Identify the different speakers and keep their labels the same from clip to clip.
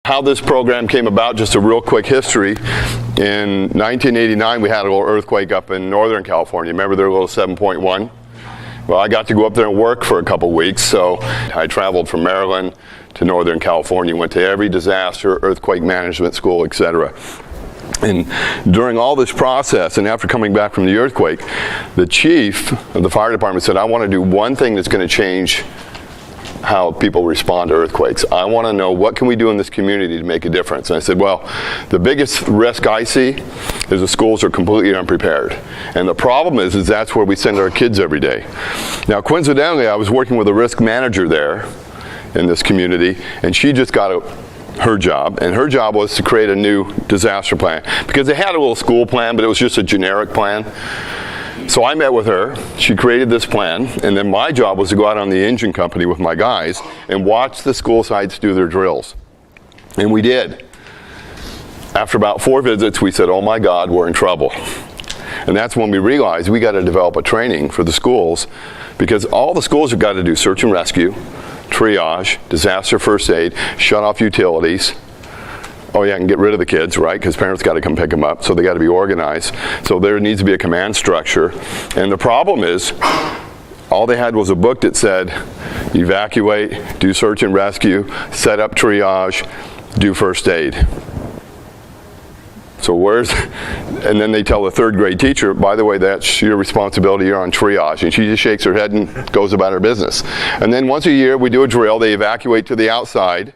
Speaker 1: How this program came about, just a real quick history. In 1989, we had a little earthquake up in Northern California. Remember their little 7.1? Well, I got to go up there and work for a couple weeks, so I traveled from Maryland to Northern California, went to every disaster, earthquake management school, etc. And during all this process, and after coming back from the earthquake, the chief of the fire department said, I want to do one thing that's going to change how people respond to earthquakes. I want to know what can we do in this community to make a difference. And I said, well, the biggest risk I see is the schools are completely unprepared. And the problem is that's where we send our kids every day. Now, coincidentally, I was working with a risk manager there in this community, and she just got her job, and her job was to create a new disaster plan. Because they had a little school plan, but it was just a generic plan. So I met with her, she created this plan, and then my job was to go out on the engine company with my guys and watch the school sites do their drills. And we did. After about 4 visits, we said, oh my God, we're in trouble. And that's when we realized we got to develop a training for the schools, because all the schools have got to do search and rescue, triage, disaster first aid, shut off utilities. Oh yeah, and get rid of the kids, right? Because parents got to come pick them up, so they got to be organized. So there needs to be a command structure. And the problem is, all they had was a book that said, evacuate, do search and rescue, set up triage, do first aid. So and then they tell the 3rd grade teacher, by the way, that's your responsibility, you're on triage. And she just shakes her head and goes about her business. And then once a year, we do a drill, they evacuate to the outside,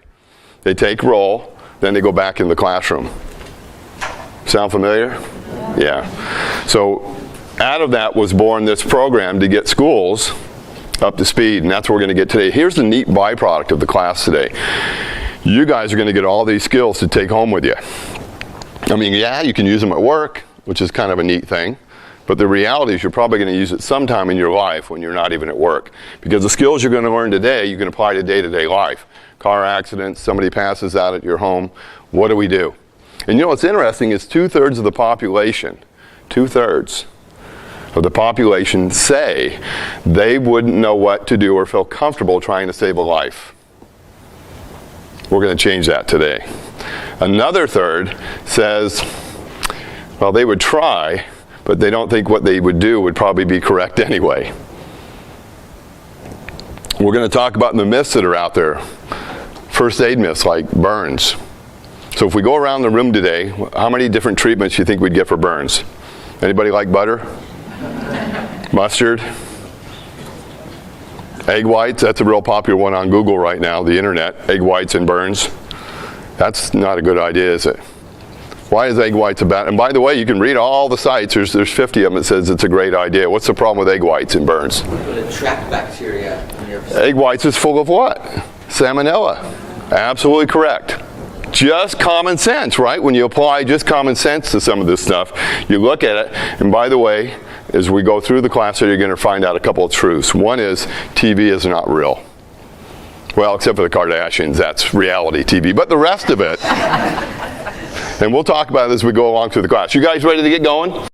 Speaker 1: they take roll, then they go back in the classroom. Sound familiar? Yeah. So out of that was born this program to get schools up to speed, and that's what we're going to get today. Here's the neat byproduct of the class today. You guys are going to get all these skills to take home with you. I mean, yeah, you can use them at work, which is kind of a neat thing, but the reality is you're probably going to use it sometime in your life when you're not even at work. Because the skills you're going to learn today, you can apply to day-to-day life. Car accidents, somebody passes out at your home, what do we do? And you know what's interesting is 2/3 of the population, 2/3 of the population say they wouldn't know what to do or feel comfortable trying to save a life. We're going to change that today. Another third says, well, they would try, but they don't think what they would do would probably be correct anyway. We're going to talk about the myths that are out there. First aid myths like burns. So if we go around the room today, how many different treatments do you think we'd get for burns? Anybody like butter? Mustard? Egg whites? That's a real popular one on Google right now, the internet. Egg whites and burns. That's not a good idea, is it? Why is egg whites a bad? And by the way, you can read all the sites. There's 50 of them that says it's a great idea. What's the problem with egg whites and burns?
Speaker 2: It attracts bacteria in your
Speaker 1: Egg whites is full of what? Salmonella. Absolutely correct. Just common sense, right? When you apply just common sense to some of this stuff, you look at it, and by the way, as we go through the class, you're going to find out a couple of truths. One is TV is not real. Well, except for the Kardashians, that's reality TV. But the rest of it, and we'll talk about it as we go along through the class. You guys ready to get going?